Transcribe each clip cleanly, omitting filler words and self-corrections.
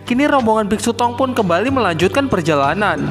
kini rombongan Biksu Tong pun kembali melanjutkan perjalanan.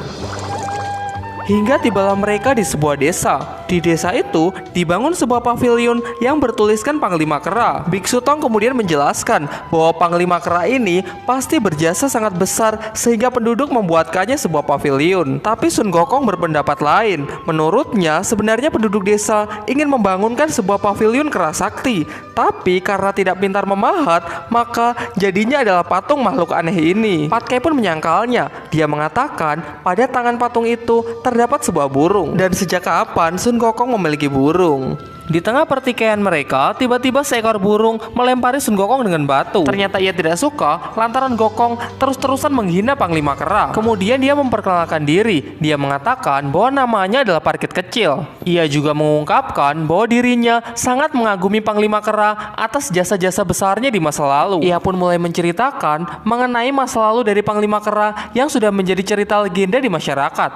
Hingga tibalah mereka di sebuah desa. Di desa itu dibangun sebuah pavilion yang bertuliskan Panglima Kera. Biksu Tong kemudian menjelaskan bahwa Panglima Kera ini pasti berjasa sangat besar sehingga penduduk membuatkannya sebuah pavilion. Tapi Sun Gokong berpendapat lain. Menurutnya sebenarnya penduduk desa ingin membangunkan sebuah pavilion kera sakti. Tapi karena tidak pintar memahat, maka jadinya adalah patung makhluk aneh ini. Pat Kai pun menyangkalnya. Dia mengatakan pada tangan patung itu terdapat sebuah burung. Dan sejak kapan Sun Gokong memiliki burung? Di tengah pertikaian mereka, tiba-tiba seekor burung melempari Sun Gokong dengan batu. Ternyata ia tidak suka lantaran Gokong terus-terusan menghina Panglima Kera. Kemudian dia memperkenalkan diri. Dia mengatakan bahwa namanya adalah Parkit Kecil. Ia juga mengungkapkan bahwa dirinya sangat mengagumi Panglima Kera atas jasa-jasa besarnya di masa lalu. Ia pun mulai menceritakan mengenai masa lalu dari Panglima Kera yang sudah menjadi cerita legenda di masyarakat.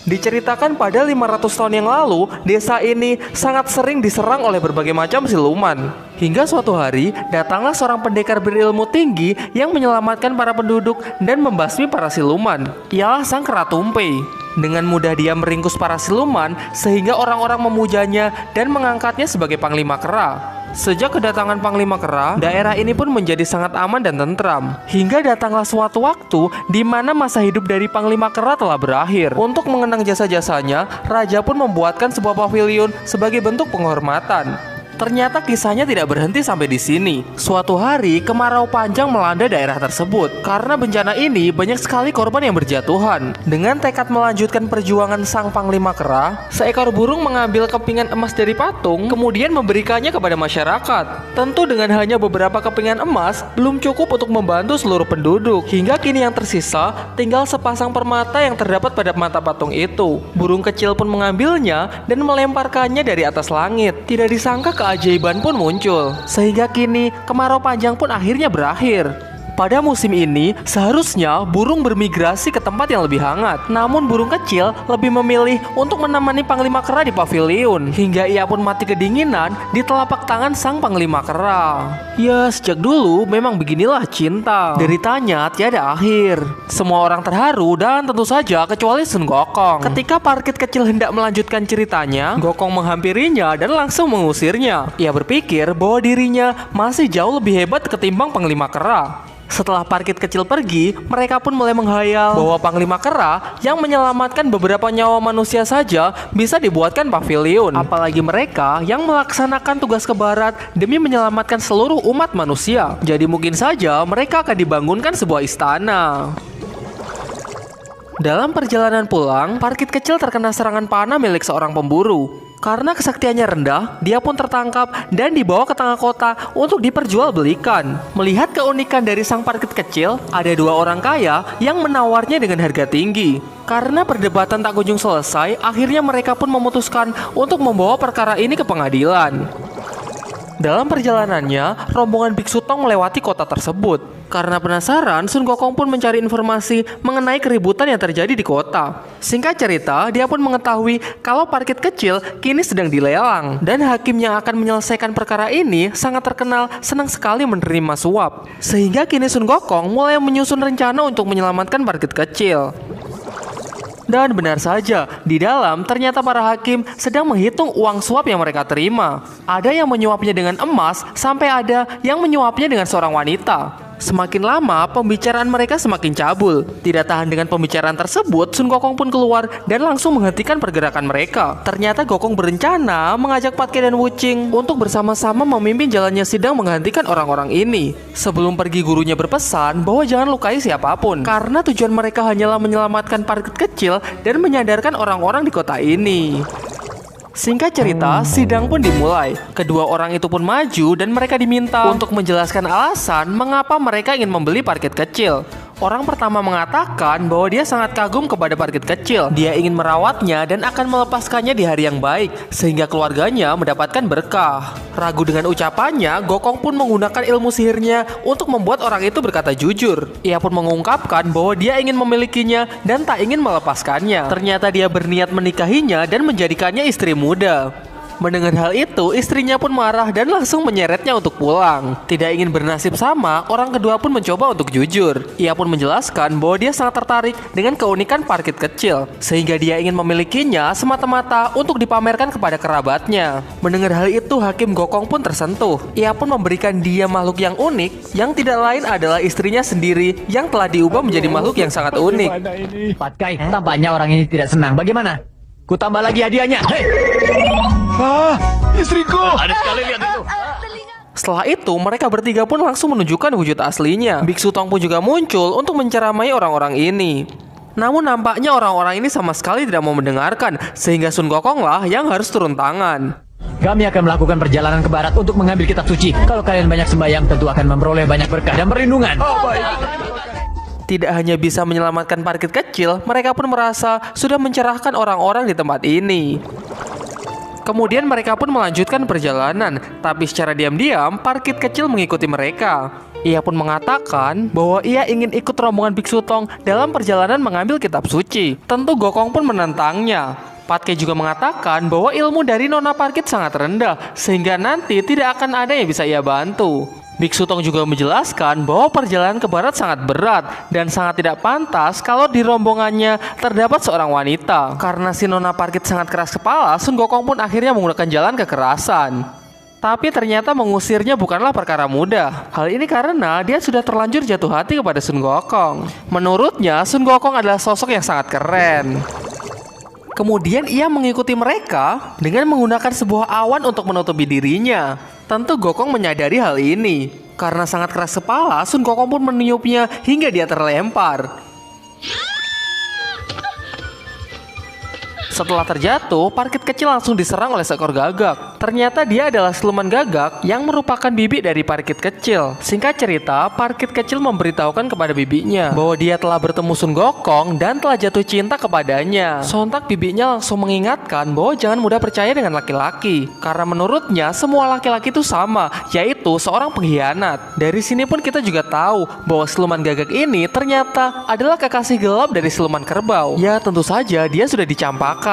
Diceritakan pada 500 tahun yang lalu, desa ini sangat sering diserang oleh berbagai macam siluman. Hingga suatu hari, datanglah seorang pendekar berilmu tinggi yang menyelamatkan para penduduk dan membasmi para siluman. Ialah Sang Kera Tumpei. Dengan mudah dia meringkus para siluman sehingga orang-orang memujanya dan mengangkatnya sebagai Panglima Kera. Sejak kedatangan Panglima Kera, daerah ini pun menjadi sangat aman dan tentram. Hingga datanglah suatu waktu di mana masa hidup dari Panglima Kera telah berakhir. Untuk mengenang jasa-jasanya, raja pun membuatkan sebuah pavilion sebagai bentuk penghormatan. Ternyata kisahnya tidak berhenti sampai di sini. Suatu hari, kemarau panjang melanda daerah tersebut. Karena bencana ini, banyak sekali korban yang berjatuhan. Dengan tekad melanjutkan perjuangan sang Panglima Kera, seekor burung mengambil kepingan emas dari patung, kemudian memberikannya kepada masyarakat. Tentu dengan hanya beberapa kepingan emas, belum cukup untuk membantu seluruh penduduk. Hingga kini yang tersisa, tinggal sepasang permata yang terdapat pada mata patung itu. Burung kecil pun mengambilnya dan melemparkannya dari atas langit. Tidak disangka keajaiban pun muncul, sehingga kini kemarau panjang pun akhirnya berakhir. Pada musim ini, seharusnya burung bermigrasi ke tempat yang lebih hangat. Namun burung kecil lebih memilih untuk menemani Panglima Kera di pavilion. Hingga ia pun mati kedinginan di telapak tangan sang Panglima Kera. Ya, sejak dulu memang beginilah cinta. Deritanya tiada akhir. Semua orang terharu dan tentu saja kecuali Sun Gokong. Ketika Parkit Kecil hendak melanjutkan ceritanya, Gokong menghampirinya dan langsung mengusirnya. Ia berpikir bahwa dirinya masih jauh lebih hebat ketimbang Panglima Kera. Setelah Parkit Kecil pergi, mereka pun mulai menghayal bahwa Panglima Kera yang menyelamatkan beberapa nyawa manusia saja bisa dibuatkan pavilion. Apalagi mereka yang melaksanakan tugas ke barat demi menyelamatkan seluruh umat manusia. Jadi mungkin saja mereka akan dibangunkan sebuah istana. Dalam perjalanan pulang, Parkit Kecil terkena serangan panah milik seorang pemburu. Karena kesaktiannya rendah, dia pun tertangkap dan dibawa ke tengah kota untuk diperjualbelikan. Melihat keunikan dari sang Parkit Kecil, ada dua orang kaya yang menawarnya dengan harga tinggi. Karena perdebatan tak kunjung selesai, akhirnya mereka pun memutuskan untuk membawa perkara ini ke pengadilan. Dalam perjalanannya, rombongan Biksu Tong melewati kota tersebut. Karena penasaran, Sun Gokong pun mencari informasi mengenai keributan yang terjadi di kota. Singkat cerita, dia pun mengetahui kalau Parkit Kecil kini sedang dilelang. Dan hakim yang akan menyelesaikan perkara ini sangat terkenal senang sekali menerima suap. Sehingga kini Sun Gokong mulai menyusun rencana untuk menyelamatkan Parkit Kecil. Dan benar saja, di dalam ternyata para hakim sedang menghitung uang suap yang mereka terima. Ada yang menyuapnya dengan emas, sampai ada yang menyuapnya dengan seorang wanita. Semakin lama, pembicaraan mereka semakin cabul. Tidak tahan dengan pembicaraan tersebut, Sun Gokong pun keluar dan langsung menghentikan pergerakan mereka. Ternyata Gokong berencana mengajak Pat Kai dan Wu Qing untuk bersama-sama memimpin jalannya sidang menghentikan orang-orang ini. Sebelum pergi, gurunya berpesan bahwa jangan lukai siapapun, karena tujuan mereka hanyalah menyelamatkan Parkit Kecil dan menyadarkan orang-orang di kota ini. Singkat cerita, sidang pun dimulai. Kedua orang itu pun maju dan mereka diminta untuk menjelaskan alasan mengapa mereka ingin membeli Parkit Kecil. Orang pertama mengatakan bahwa dia sangat kagum kepada Parkit Kecil. Dia ingin merawatnya dan akan melepaskannya di hari yang baik, sehingga keluarganya mendapatkan berkah. Ragu dengan ucapannya, Gokong pun menggunakan ilmu sihirnya untuk membuat orang itu berkata jujur. Ia pun mengungkapkan bahwa dia ingin memilikinya dan tak ingin melepaskannya. Ternyata dia berniat menikahinya dan menjadikannya istri muda. Mendengar hal itu, istrinya pun marah dan langsung menyeretnya untuk pulang. Tidak ingin bernasib sama, orang kedua pun mencoba untuk jujur. Ia pun menjelaskan bahwa dia sangat tertarik dengan keunikan parkit kecil, sehingga dia ingin memilikinya semata-mata untuk dipamerkan kepada kerabatnya. Mendengar hal itu, Hakim Gokong pun tersentuh. Ia pun memberikan dia makhluk yang unik, yang tidak lain adalah istrinya sendiri yang telah diubah menjadi makhluk yang sangat unik. Pat Kai, tampaknya orang ini tidak senang. Bagaimana? Ku tambah lagi hadiahnya. Hei! Istriku! Ada sekali lihat itu. Setelah itu, mereka bertiga pun langsung menunjukkan wujud aslinya. Biksu Tong pun juga muncul untuk menceramai orang-orang ini. Namun nampaknya orang-orang ini sama sekali tidak mau mendengarkan, sehingga Sun Gokong lah yang harus turun tangan. Kami akan melakukan perjalanan ke barat untuk mengambil kitab suci. Kalau kalian banyak sembahyang, tentu akan memperoleh banyak berkah dan perlindungan. Tidak hanya bisa menyelamatkan parkit kecil, mereka pun merasa sudah mencerahkan orang-orang di tempat ini. Kemudian mereka pun melanjutkan perjalanan, tapi secara diam-diam parkit kecil mengikuti mereka. Ia pun mengatakan bahwa ia ingin ikut rombongan Biksu Tong dalam perjalanan mengambil kitab suci. Tentu Gokong pun menentangnya. Pat Kai juga mengatakan bahwa ilmu dari Nona Parkit sangat rendah, sehingga nanti tidak akan ada yang bisa ia bantu. Biksu Tong juga menjelaskan bahwa perjalanan ke barat sangat berat dan sangat tidak pantas kalau di rombongannya terdapat seorang wanita. Karena si Nona Parkit sangat keras kepala, Sun Gokong pun akhirnya menggunakan jalan kekerasan. Tapi ternyata mengusirnya bukanlah perkara mudah. Hal ini karena dia sudah terlanjur jatuh hati kepada Sun Gokong. Menurutnya, Sun Gokong adalah sosok yang sangat keren. Kemudian ia mengikuti mereka dengan menggunakan sebuah awan untuk menutupi dirinya. Tentu Gokong menyadari hal ini. Karena sangat keras kepala, Sun Gokong pun meniupnya hingga dia terlempar. Setelah terjatuh, parkit kecil langsung diserang oleh seekor gagak. Ternyata dia adalah siluman gagak yang merupakan bibi dari parkit kecil. Singkat cerita, parkit kecil memberitahukan kepada bibinya bahwa dia telah bertemu Sun Gokong dan telah jatuh cinta kepadanya. Sontak bibinya langsung mengingatkan bahwa jangan mudah percaya dengan laki-laki, karena menurutnya semua laki-laki itu sama, yaitu seorang pengkhianat. Dari sini pun kita juga tahu bahwa siluman gagak ini ternyata adalah kekasih gelap dari siluman kerbau. Ya tentu saja dia sudah dicampakkan.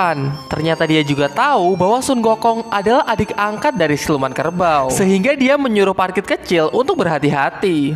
Ternyata dia juga tahu bahwa Sun Gokong adalah adik angkat dari siluman kerbau, sehingga dia menyuruh parkit kecil untuk berhati-hati.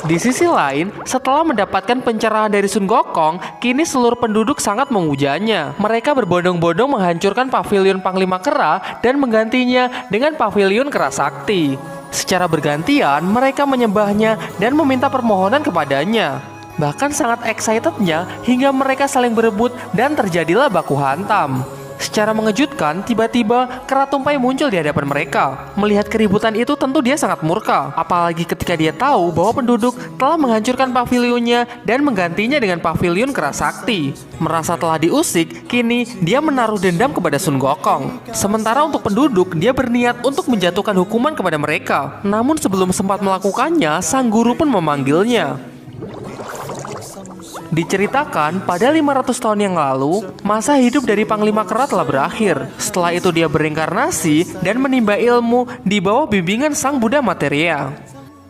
Di sisi lain, setelah mendapatkan pencerahan dari Sun Gokong, kini seluruh penduduk sangat memujanya. Mereka berbondong-bondong menghancurkan pavilion Panglima Kera dan menggantinya dengan pavilion Kera Sakti. Secara bergantian, mereka menyembahnya dan meminta permohonan kepadanya. Bahkan sangat excitednya hingga mereka saling berebut dan terjadilah baku hantam. Secara mengejutkan, tiba-tiba Kera Tumpai muncul di hadapan mereka. Melihat keributan itu tentu dia sangat murka. Apalagi ketika dia tahu bahwa penduduk telah menghancurkan pavilionnya dan menggantinya dengan pavilion Kera Sakti. Merasa telah diusik, kini dia menaruh dendam kepada Sun Gokong. Sementara untuk penduduk, dia berniat untuk menjatuhkan hukuman kepada mereka. Namun sebelum sempat melakukannya, sang guru pun memanggilnya. Diceritakan pada 500 tahun yang lalu, masa hidup dari Panglima Kera telah berakhir. Setelah itu dia berinkarnasi dan menimba ilmu di bawah bimbingan Sang Buddha Materia.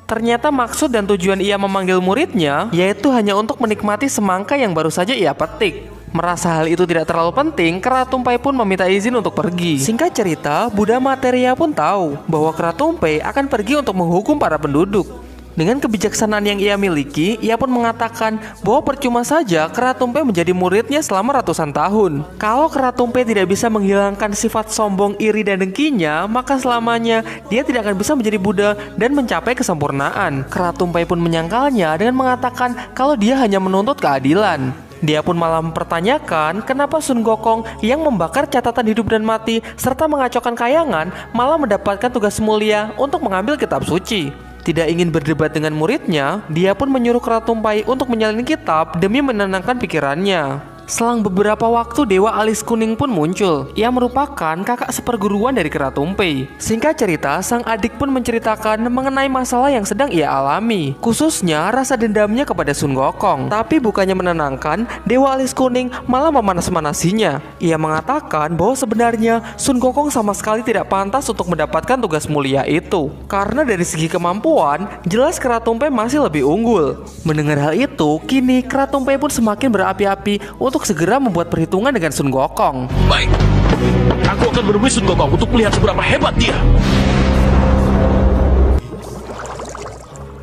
Ternyata maksud dan tujuan ia memanggil muridnya yaitu hanya untuk menikmati semangka yang baru saja ia petik. Merasa hal itu tidak terlalu penting, Kera Tumpai pun meminta izin untuk pergi. Singkat cerita, Buddha Materia pun tahu bahwa Kera Tumpai akan pergi untuk menghukum para penduduk. Dengan kebijaksanaan yang ia miliki, ia pun mengatakan bahwa percuma saja Kera Tumpai menjadi muridnya selama ratusan tahun. Kalau Kera Tumpai tidak bisa menghilangkan sifat sombong, iri, dan dengkinya, maka selamanya dia tidak akan bisa menjadi Buddha dan mencapai kesempurnaan. Kera Tumpai pun menyangkalnya dengan mengatakan kalau dia hanya menuntut keadilan. Dia pun malah mempertanyakan kenapa Sun Gokong yang membakar catatan hidup dan mati serta mengacaukan kayangan malah mendapatkan tugas mulia untuk mengambil kitab suci. Tidak ingin berdebat dengan muridnya, dia pun menyuruh Kera Tumpai untuk menyalin kitab demi menenangkan pikirannya. Selang beberapa waktu, Dewa Alis Kuning pun muncul. Ia merupakan kakak seperguruan dari Kera Tumpai. Singkat cerita, sang adik pun menceritakan mengenai masalah yang sedang ia alami, khususnya rasa dendamnya kepada Sun Gokong. Tapi bukannya menenangkan, Dewa Alis Kuning malah memanas-manasinya. Ia mengatakan bahwa sebenarnya Sun Gokong sama sekali tidak pantas untuk mendapatkan tugas mulia itu. Karena dari segi kemampuan, jelas Kera Tumpai masih lebih unggul. Mendengar hal itu, kini Kera Tumpai pun semakin berapi-api untuk segera membuat perhitungan dengan Sun Gokong. Baik, Aku akan menemui Sun Gokong untuk melihat seberapa hebat dia.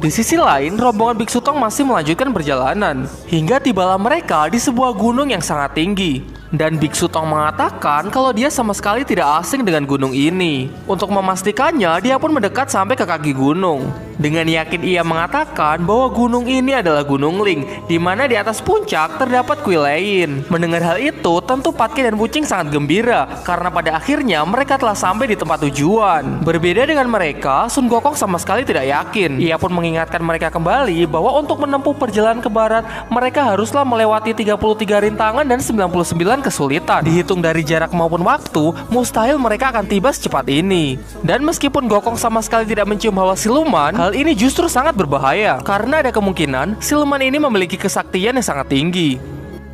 Di sisi lain, rombongan Biksu Tong masih melanjutkan perjalanan hingga tibalah mereka di sebuah gunung yang sangat tinggi. Dan Biksu Tong mengatakan kalau dia sama sekali tidak asing dengan gunung ini. Untuk memastikannya, dia pun mendekat sampai ke kaki gunung. Dengan yakin ia mengatakan bahwa gunung ini adalah Gunung Ling, di mana di atas puncak terdapat kuil lain. Mendengar hal itu, tentu Patki dan Wuching sangat gembira karena pada akhirnya mereka telah sampai di tempat tujuan. Berbeda dengan mereka, Sun Gokong sama sekali tidak yakin. Ia pun mengingatkan mereka kembali bahwa untuk menempuh perjalanan ke barat, mereka haruslah melewati 33 rintangan dan 99 kesulitan. Dihitung dari jarak maupun waktu, mustahil mereka akan tiba secepat ini. Dan meskipun Gokong sama sekali tidak mencium hawa siluman, hal ini justru sangat berbahaya karena ada kemungkinan siluman ini memiliki kesaktian yang sangat tinggi.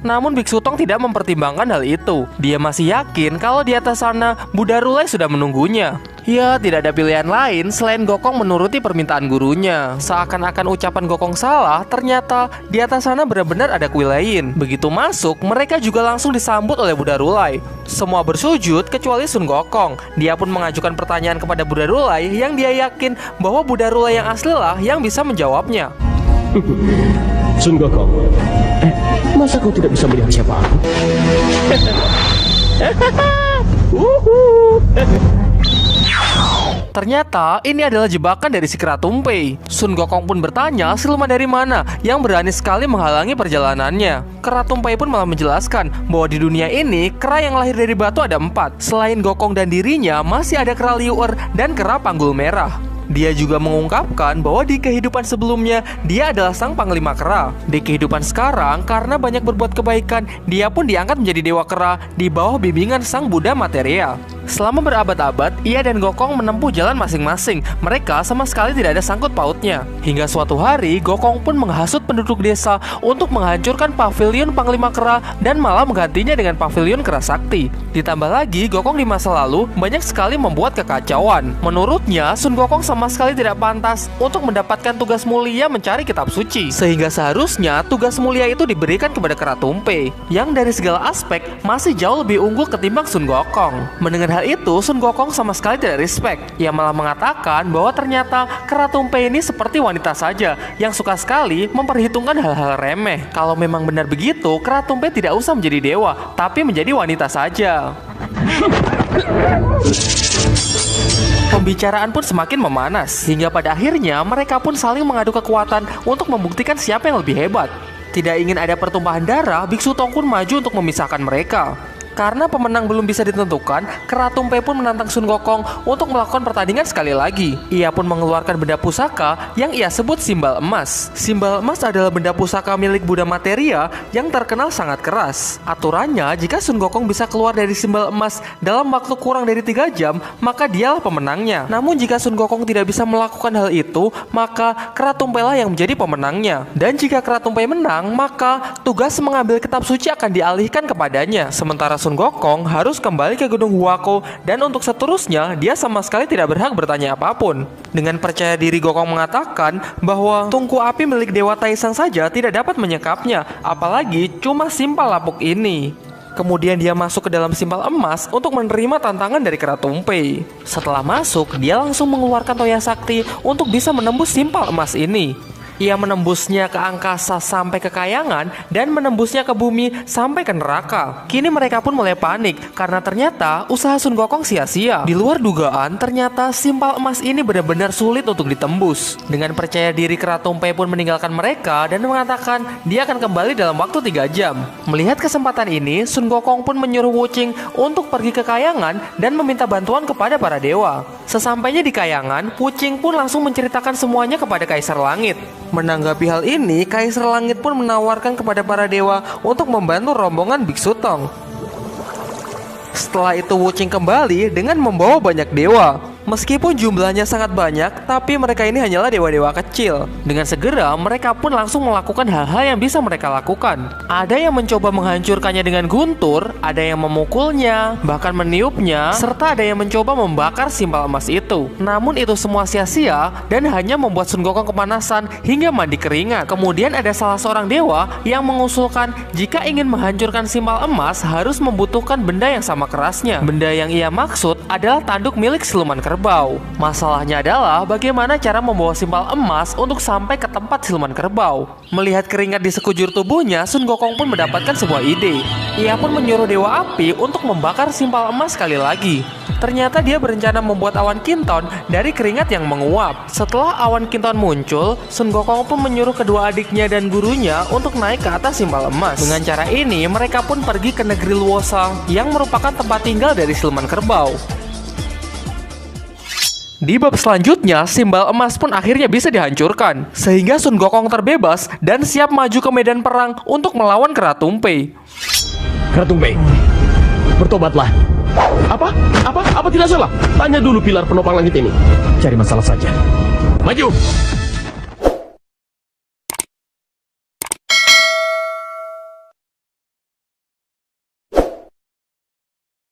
Namun Biksu Tong tidak mempertimbangkan hal itu. Dia masih yakin kalau di atas sana Buddha Rulai sudah menunggunya. Ya, tidak ada pilihan lain selain Gokong menuruti permintaan gurunya. Seakan-akan ucapan Gokong salah, ternyata di atas sana benar-benar ada kuil lain. Begitu masuk, mereka juga langsung disambut oleh Buddha Rulai. Semua bersujud kecuali Sun Gokong. Dia pun mengajukan pertanyaan kepada Buddha Rulai yang dia yakin bahwa Buddha Rulai yang aslilah yang bisa menjawabnya. Sun Gokong, masa kau tidak bisa melihat siapa aku? Ternyata ini adalah jebakan dari si kera tumpeng. Sun Gokong pun bertanya siluman dari mana yang berani sekali menghalangi perjalanannya. Kera tumpeng pun malah menjelaskan bahwa di dunia ini kera yang lahir dari batu ada 4. Selain Gokong dan dirinya, masih ada kera liuer dan kera panggul merah. Dia juga mengungkapkan bahwa di kehidupan sebelumnya dia adalah sang panglima kera. Di kehidupan sekarang, karena banyak berbuat kebaikan, dia pun diangkat menjadi dewa kera di bawah bimbingan sang Buddha Materia. Selama berabad-abad, ia dan Gokong menempuh jalan masing-masing. Mereka sama sekali tidak ada sangkut pautnya. Hingga suatu hari, Gokong pun menghasut penduduk desa untuk menghancurkan pavilion Panglima Kera dan malah menggantinya dengan pavilion Kera Sakti. Ditambah lagi, Gokong di masa lalu banyak sekali membuat kekacauan. Menurutnya, Sun Gokong sama sekali tidak pantas untuk mendapatkan tugas mulia mencari kitab suci. Sehingga seharusnya tugas mulia itu diberikan kepada Kera Tumpeng, yang dari segala aspek masih jauh lebih unggul ketimbang Sun Gokong. Mendengar hal itu, Sun Gokong sama sekali tidak respect. Ia malah mengatakan bahwa ternyata Kera Tumpeng ini seperti wanita saja yang suka sekali memperhitungkan hal-hal remeh. Kalau memang benar begitu, Kera Tumpeng tidak usah menjadi dewa, tapi menjadi wanita saja. Pembicaraan pun semakin memanas, hingga pada akhirnya mereka pun saling mengadu kekuatan untuk membuktikan siapa yang lebih hebat. Tidak ingin ada pertumpahan darah, Biksu Tong pun maju untuk memisahkan mereka. Karena pemenang belum bisa ditentukan, Kera Tumpeng pun menantang Sun Gokong untuk melakukan pertandingan sekali lagi. Ia pun mengeluarkan benda pusaka yang ia sebut simbal emas. Simbal emas adalah benda pusaka milik Buddha Materia yang terkenal sangat keras. Aturannya, jika Sun Gokong bisa keluar dari simbal emas dalam waktu kurang dari 3 jam, maka dialah pemenangnya. Namun jika Sun Gokong tidak bisa melakukan hal itu, maka Kera Tumpeng lah yang menjadi pemenangnya. Dan jika Kera Tumpeng menang, maka tugas mengambil kitab suci akan dialihkan kepadanya. Sementara Sun Gokong harus kembali ke Gunung Huako, dan untuk seterusnya dia sama sekali tidak berhak bertanya apapun. Dengan percaya diri, Gokong mengatakan bahwa tungku api milik Dewa Taisang saja tidak dapat menyekapnya, apalagi cuma simpal lapuk ini. Kemudian dia masuk ke dalam simpal emas untuk menerima tantangan dari Kera Tumpeng. Setelah masuk, dia langsung mengeluarkan toya sakti untuk bisa menembus simpal emas ini. Ia menembusnya ke angkasa sampai ke kayangan dan menembusnya ke bumi sampai ke neraka. Kini mereka pun mulai panik karena ternyata usaha Sun Gokong sia-sia. Di luar dugaan, ternyata simpal emas ini benar-benar sulit untuk ditembus. Dengan percaya diri, Kera Tumpeng pun meninggalkan mereka dan mengatakan dia akan kembali dalam waktu 3 jam. Melihat kesempatan ini, Sun Gokong pun menyuruh Wuching untuk pergi ke kayangan dan meminta bantuan kepada para dewa. Sesampainya di kayangan, Wuching pun langsung menceritakan semuanya kepada Kaisar Langit. Menanggapi hal ini, Kaisar Langit pun menawarkan kepada para dewa untuk membantu rombongan Biksu Tong. Setelah itu Wuching kembali dengan membawa banyak dewa. Meskipun jumlahnya sangat banyak, tapi mereka ini hanyalah dewa-dewa kecil. Dengan segera, mereka pun langsung melakukan hal-hal yang bisa mereka lakukan. Ada yang mencoba menghancurkannya dengan guntur, ada yang memukulnya, bahkan meniupnya, serta ada yang mencoba membakar simbal emas itu. Namun itu semua sia-sia dan hanya membuat Sun Gokong kepanasan hingga mandi keringat. Kemudian ada salah seorang dewa yang mengusulkan jika ingin menghancurkan simbal emas harus membutuhkan benda yang sama kerasnya. Benda yang ia maksud adalah tanduk milik siluman kerbau. Masalahnya adalah bagaimana cara membawa simbal emas untuk sampai ke tempat siluman kerbau. Melihat keringat di sekujur tubuhnya, Sun Gokong pun mendapatkan sebuah ide. Ia pun menyuruh dewa api untuk membakar simbal emas sekali lagi. Ternyata dia berencana membuat awan kinton dari keringat yang menguap. Setelah awan kinton muncul, Sun Gokong pun menyuruh kedua adiknya dan gurunya untuk naik ke atas simbal emas. Dengan cara ini, mereka pun pergi ke negeri Luosang yang merupakan tempat tinggal dari siluman kerbau. Di bab selanjutnya, simbal emas pun akhirnya bisa dihancurkan, sehingga Sun Gokong terbebas dan siap maju ke medan perang untuk melawan Keratumpe. Keratumpe, bertobatlah. Apa tidak salah? Tanya dulu pilar penopang langit ini. Cari masalah saja. Maju!